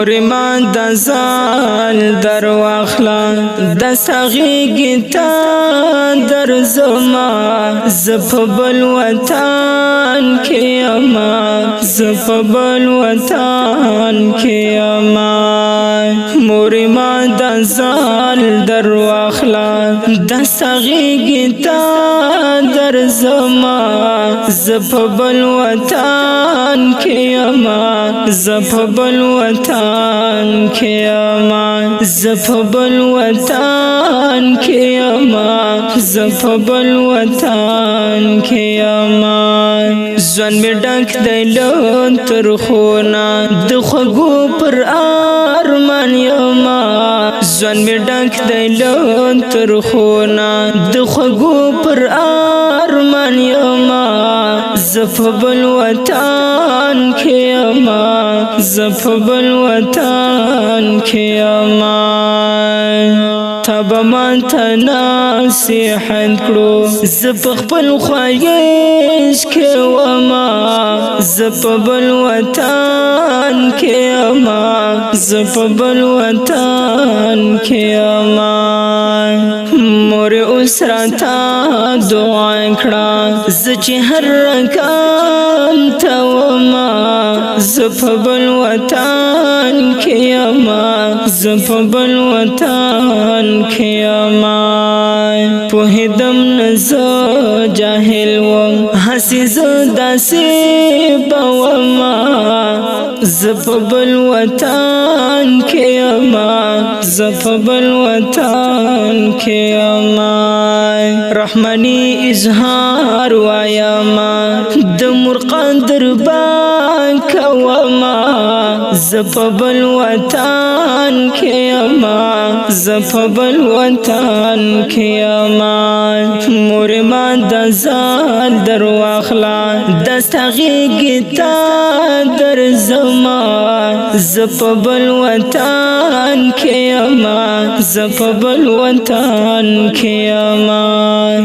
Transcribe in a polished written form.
مور ما د ځان در واخلا د سغیږي تا در زما زپ بل وطن کې اما زپ بل وطن کې اما مور ما د ځان در واخلا د سغیږي تا در زما زپ بل وطن کې اما زپ بل وطن کې اما زپ بل وطن کې اما زپ بل وطن کې اما ځوان می ډک دی لون تر خونا د خوګو پر ارمان یما ځوان می ډک دی لون تر خونا د خوګو پر ارمان یما زپ بل وطن کې اما زپ بل وطن کې اما تب من تنصیحت کړو زپ خپل خواهش کې وما زپ بل وطن کې اما زپ بل وطن کې اما مور اوس راته دعا کړه چې هر رقم ته وما زپ بل وطن کې اما زپ بل وطن کې اما پوهیدم نزو جاهل وم هسې زه داسې بوما زپ بل وطن کې اما زپ بل وطن کې اما رحمنی اظهار وایما د مرقدر با کوما زپ بل وطن کې اما زپ بل وطن کې اما مور ما د ځان در واخلا دستغیږي تا در زما زپ بل وطن کې اما زپ بل وطن کې اما